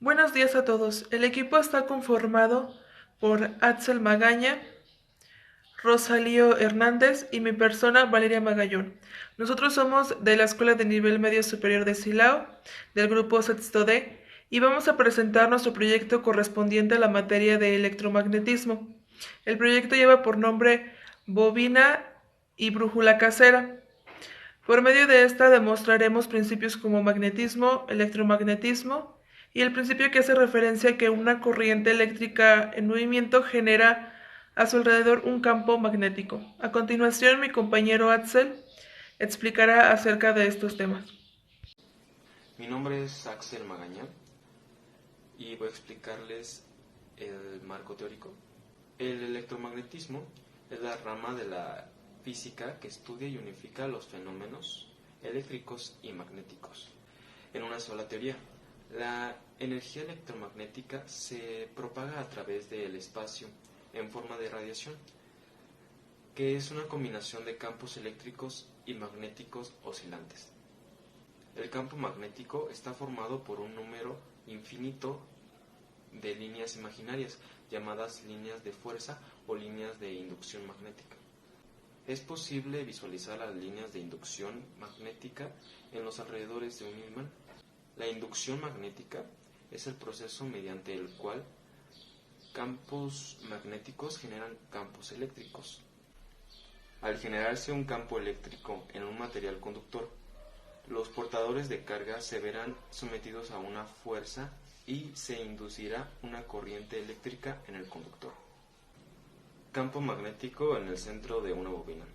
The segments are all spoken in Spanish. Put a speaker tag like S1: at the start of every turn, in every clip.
S1: Buenos días a todos. El equipo está conformado por Axel Magaña, Rosalío Hernández y mi persona Valeria Magallón. Nosotros somos de la Escuela de Nivel Medio Superior de Silao, del grupo Sexto D, y vamos a presentar nuestro proyecto correspondiente a la materia de electromagnetismo. El proyecto lleva por nombre Bobina y Brújula Casera. Por medio de esta demostraremos principios como magnetismo, electromagnetismo y el principio que hace referencia a que una corriente eléctrica en movimiento genera a su alrededor un campo magnético. A continuación, mi compañero Axel explicará acerca de estos temas.
S2: Mi nombre es Axel Magaña y voy a explicarles el marco teórico. El electromagnetismo es la rama de la física que estudia y unifica los fenómenos eléctricos y magnéticos en una sola teoría. La energía electromagnética se propaga a través del espacio en forma de radiación, que es una combinación de campos eléctricos y magnéticos oscilantes. El campo magnético está formado por un número infinito de líneas imaginarias, llamadas líneas de fuerza o líneas de inducción magnética. Es posible visualizar las líneas de inducción magnética en los alrededores de un imán. La inducción magnética es el proceso mediante el cual campos magnéticos generan campos eléctricos. Al generarse un campo eléctrico en un material conductor, los portadores de carga se verán sometidos a una fuerza y se inducirá una corriente eléctrica en el conductor. Campo magnético en el centro de una bobina.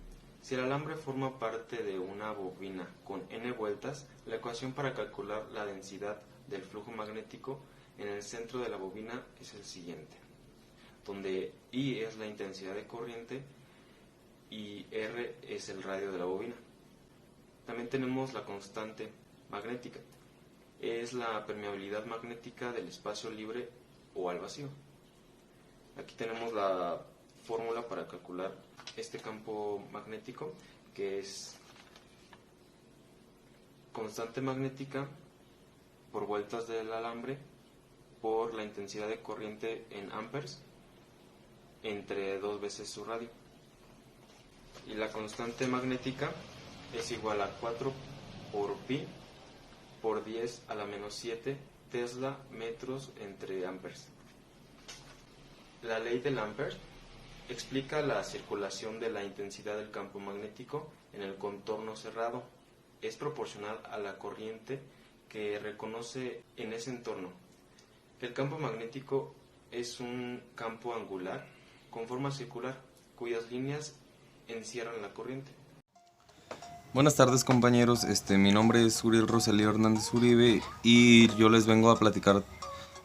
S2: Si el alambre forma parte de una bobina con n vueltas, la ecuación para calcular la densidad del flujo magnético en el centro de la bobina es el siguiente, donde I es la intensidad de corriente y R es el radio de la bobina. También tenemos la constante magnética, es la permeabilidad magnética del espacio libre o al vacío. Aquí tenemos la fórmula para calcular este campo magnético, que es constante magnética por vueltas del alambre por la intensidad de corriente en amperes entre 2 veces su radio. Y la constante magnética es igual a 4 por pi por 10 a la menos 7 Tesla metros entre amperes. La ley del Ampere explica la circulación de la intensidad del campo magnético en el contorno cerrado. Es proporcional a la corriente que reconoce en ese entorno. El campo magnético es un campo angular con forma circular, cuyas líneas encierran la corriente.
S3: Buenas tardes, compañeros, mi nombre es Uriel Rosalío Hernández Uribe y yo les vengo a platicar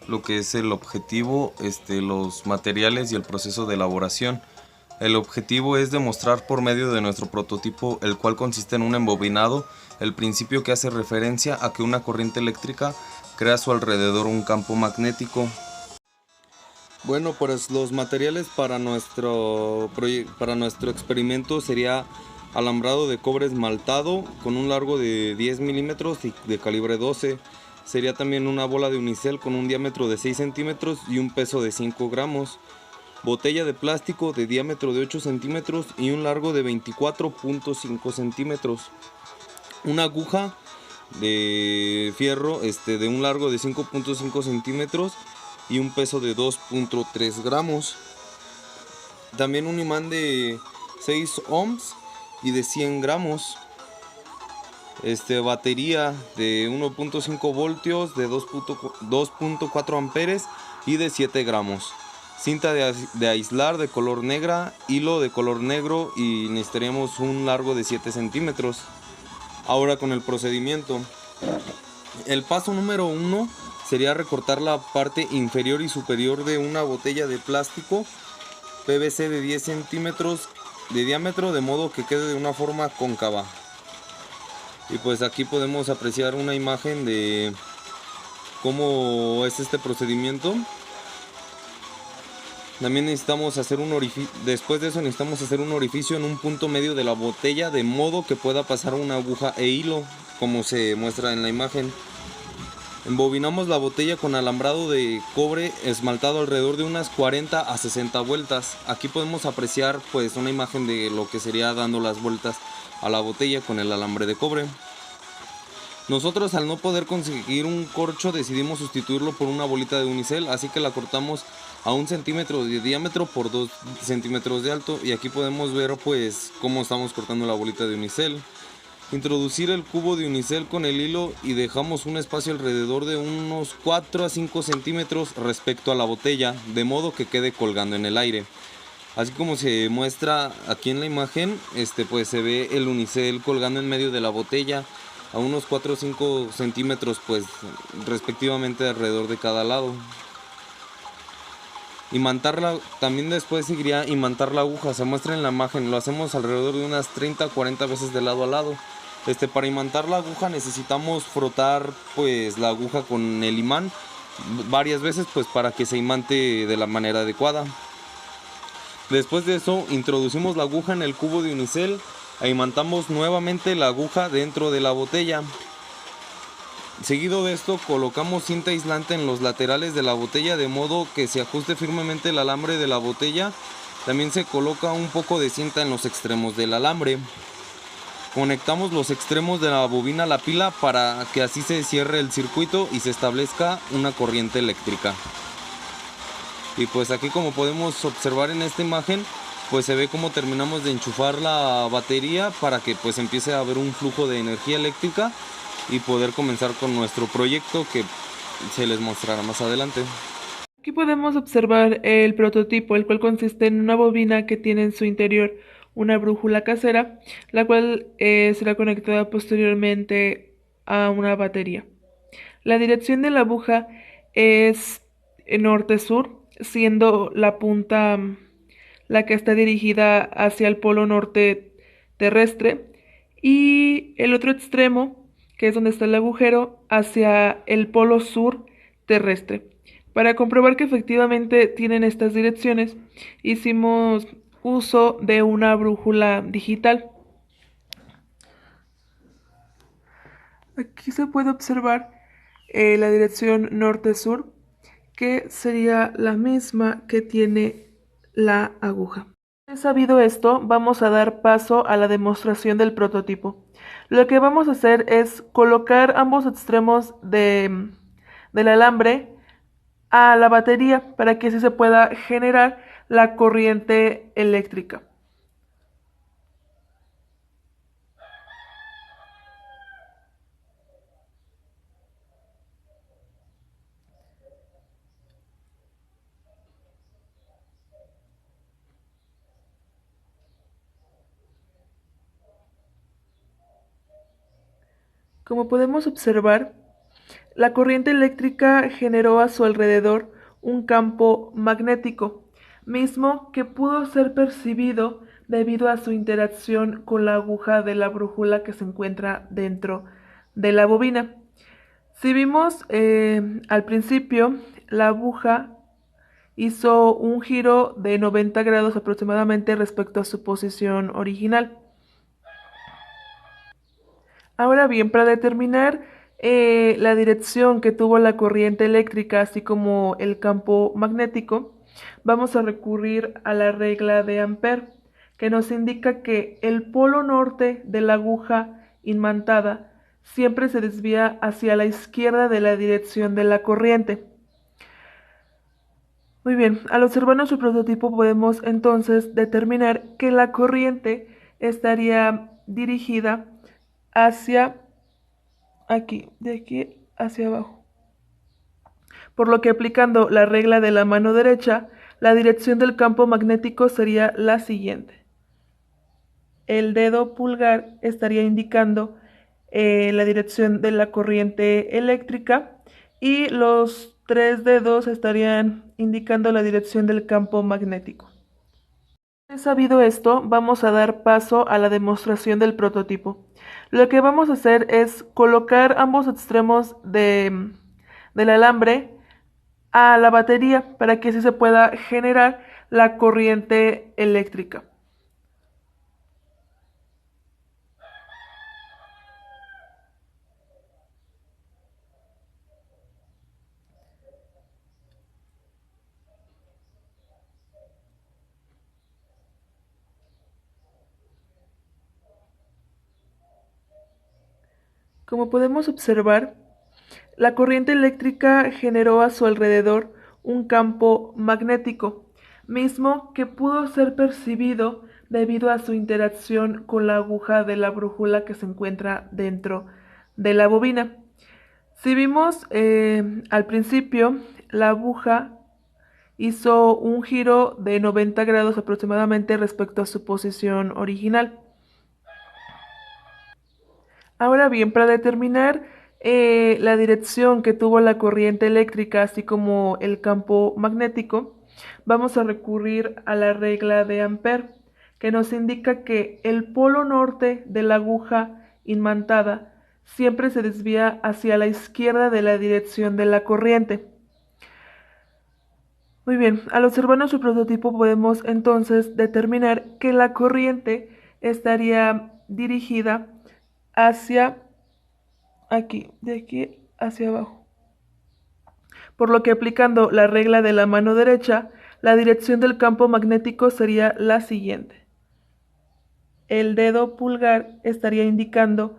S3: lo que es el objetivo, los materiales y el proceso de elaboración. El objetivo es demostrar por medio de nuestro prototipo, el cual consiste en un embobinado, el principio que hace referencia a que una corriente eléctrica crea a su alrededor un campo magnético. Bueno, pues los materiales para nuestro experimento sería alambrado de cobre esmaltado con un largo de 10 milímetros y de calibre 12. Sería también una bola de unicel con un diámetro de 6 centímetros y un peso de 5 gramos. Botella de plástico de diámetro de 8 centímetros y un largo de 24.5 centímetros. Una aguja de fierro de un largo de 5.5 centímetros y un peso de 2.3 gramos. También un imán de 6 ohms y de 100 gramos. Batería de 1.5 voltios de 2.4 amperes y de 7 gramos. Cinta de aislar de color negra, hilo de color negro y necesitaríamos un largo de 7 centímetros. Ahora con el procedimiento. El paso número 1 sería recortar la parte inferior y superior de una botella de plástico PVC de 10 centímetros de diámetro, de modo que quede de una forma cóncava. Y pues aquí podemos apreciar una imagen de cómo es este procedimiento. También necesitamos hacer un orificio. Después de eso necesitamos hacer un orificio en un punto medio de la botella, de modo que pueda pasar una aguja e hilo, como se muestra en la imagen. Embobinamos la botella con alambrado de cobre esmaltado alrededor de unas 40 a 60 vueltas. Aquí podemos apreciar pues una imagen de lo que sería dando las vueltas a la botella con el alambre de cobre. Nosotros, al no poder conseguir un corcho, decidimos sustituirlo por una bolita de unicel, así que la cortamos a 1 centímetro de diámetro por 2 centímetros de alto, y aquí podemos ver pues cómo estamos cortando la bolita de unicel. Introducir el cubo de unicel con el hilo y dejamos un espacio alrededor de unos 4 a 5 centímetros respecto a la botella, de modo que quede colgando en el aire. Así como se muestra aquí en la imagen, pues se ve el unicel colgando en medio de la botella a unos 4 o 5 centímetros, pues respectivamente alrededor de cada lado. Imantarla, también después seguiría imantar la aguja, se muestra en la imagen, lo hacemos alrededor de unas 30 a 40 veces de lado a lado. Para imantar la aguja necesitamos frotar pues la aguja con el imán varias veces pues para que se imante de la manera adecuada. Después de eso introducimos la aguja en el cubo de unicel e imantamos nuevamente la aguja dentro de la botella. Seguido de esto colocamos cinta aislante en los laterales de la botella de modo que se ajuste firmemente el alambre de la botella. También se coloca un poco de cinta en los extremos del alambre. Conectamos los extremos de la bobina a la pila para que así se cierre el circuito y se establezca una corriente eléctrica. Y pues aquí, como podemos observar en esta imagen, pues se ve cómo terminamos de enchufar la batería para que pues empiece a haber un flujo de energía eléctrica y poder comenzar con nuestro proyecto, que se les mostrará más adelante.
S1: Aquí podemos observar el prototipo, el cual consiste en una bobina que tiene en su interior una brújula casera, la cual será conectada posteriormente a una batería. La dirección de la aguja es norte-sur, siendo la punta la que está dirigida hacia el polo norte terrestre, y el otro extremo, que es donde está el agujero, hacia el polo sur terrestre. Para comprobar que efectivamente tienen estas direcciones, hicimos uso de una brújula digital. Aquí se puede observar la dirección norte-sur, que sería la misma que tiene la aguja. Sabido esto, vamos a dar paso a la demostración del prototipo. Lo que vamos a hacer es colocar ambos extremos del alambre a la batería para que así se pueda generar la corriente eléctrica. Como podemos observar, la corriente eléctrica generó a su alrededor un campo magnético, mismo que pudo ser percibido debido a su interacción con la aguja de la brújula que se encuentra dentro de la bobina. Si vimos al principio, la aguja hizo un giro de 90 grados aproximadamente respecto a su posición original. Ahora bien, para determinar la dirección que tuvo la corriente eléctrica, así como el campo magnético, vamos a recurrir a la regla de Ampère, que nos indica que el polo norte de la aguja imantada siempre se desvía hacia la izquierda de la dirección de la corriente. Muy bien, al observar nuestro prototipo podemos entonces determinar que la corriente estaría dirigida hacia aquí, de aquí hacia abajo. Por lo que, aplicando la regla de la mano derecha, la dirección del campo magnético sería la siguiente. El dedo pulgar estaría indicando la dirección de la corriente eléctrica y los 3 dedos estarían indicando la dirección del campo magnético. Sabido esto, vamos a dar paso a la demostración del prototipo. Lo que vamos a hacer es colocar ambos extremos del alambre a la batería para que así se pueda generar la corriente eléctrica. Como podemos observar, la corriente eléctrica generó a su alrededor un campo magnético, mismo que pudo ser percibido debido a su interacción con la aguja de la brújula que se encuentra dentro de la bobina. Si vimos al principio, la aguja hizo un giro de 90 grados aproximadamente respecto a su posición original. Ahora bien, para determinar la dirección que tuvo la corriente eléctrica, así como el campo magnético, vamos a recurrir a la regla de Ampère, que nos indica que el polo norte de la aguja imantada siempre se desvía hacia la izquierda de la dirección de la corriente. Muy bien, al observar nuestro prototipo podemos entonces determinar que la corriente estaría dirigida hacia aquí, de aquí hacia abajo. Por lo que aplicando la regla de la mano derecha, la dirección del campo magnético sería la siguiente. El dedo pulgar estaría indicando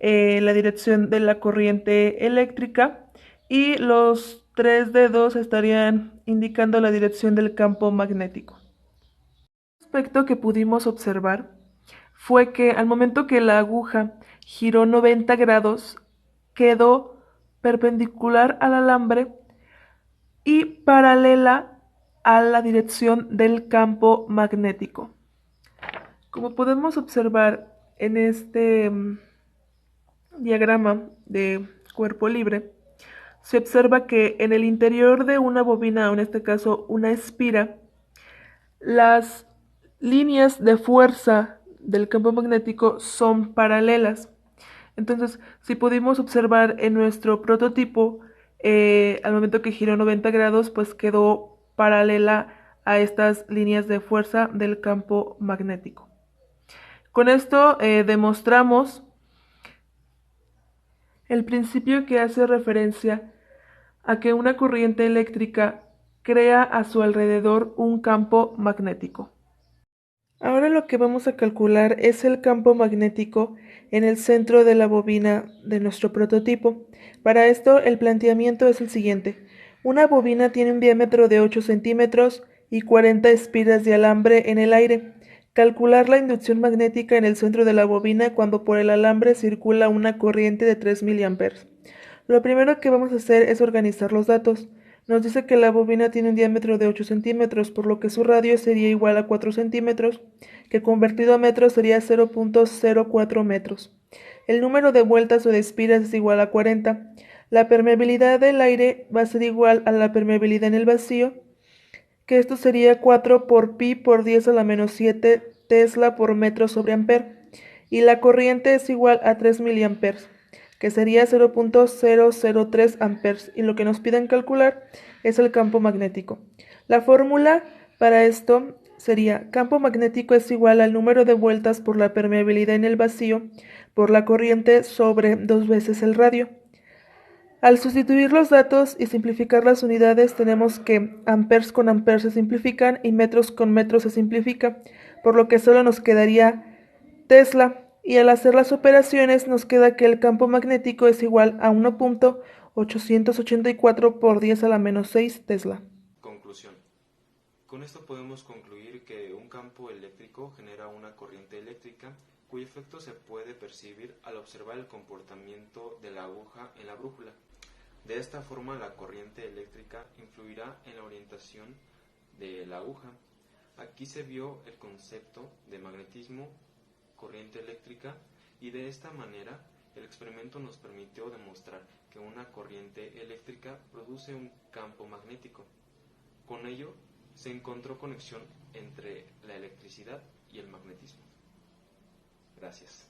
S1: la dirección de la corriente eléctrica y los 3 dedos estarían indicando la dirección del campo magnético. Un aspecto que pudimos observar fue que al momento que la aguja giró 90 grados, quedó perpendicular al alambre y paralela a la dirección del campo magnético. Como podemos observar en este diagrama de cuerpo libre, se observa que en el interior de una bobina, o en este caso una espira, las líneas de fuerza del campo magnético son paralelas. Entonces, si pudimos observar en nuestro prototipo, al momento que giró 90 grados, pues quedó paralela a estas líneas de fuerza del campo magnético. Con esto demostramos el principio que hace referencia a que una corriente eléctrica crea a su alrededor un campo magnético. Ahora lo que vamos a calcular es el campo magnético en el centro de la bobina de nuestro prototipo. Para esto el planteamiento es el siguiente. Una bobina tiene un diámetro de 8 centímetros y 40 espiras de alambre en el aire. Calcular la inducción magnética en el centro de la bobina cuando por el alambre circula una corriente de 3 miliamperes. Lo primero que vamos a hacer es organizar los datos. Nos dice que la bobina tiene un diámetro de 8 centímetros, por lo que su radio sería igual a 4 centímetros, que convertido a metros sería 0.04 metros. El número de vueltas o de espiras es igual a 40. La permeabilidad del aire va a ser igual a la permeabilidad en el vacío, que esto sería 4 por pi por 10 a la menos 7 Tesla por metro sobre amper. Y la corriente es igual a 3 miliamperes, que sería 0.003 amperes, y lo que nos piden calcular es el campo magnético. La fórmula para esto sería: campo magnético es igual al número de vueltas por la permeabilidad en el vacío por la corriente sobre 2 veces el radio. Al sustituir los datos y simplificar las unidades, tenemos que amperes con amperes se simplifican y metros con metros se simplifica, por lo que solo nos quedaría Tesla. Y al hacer las operaciones nos queda que el campo magnético es igual a 1.884 por 10 a la menos 6 Tesla.
S2: Conclusión. Con esto podemos concluir que un campo eléctrico genera una corriente eléctrica cuyo efecto se puede percibir al observar el comportamiento de la aguja en la brújula. De esta forma, la corriente eléctrica influirá en la orientación de la aguja. Aquí se vio el concepto de magnetismo, corriente eléctrica, y de esta manera el experimento nos permitió demostrar que una corriente eléctrica produce un campo magnético. Con ello se encontró conexión entre la electricidad y el magnetismo. Gracias.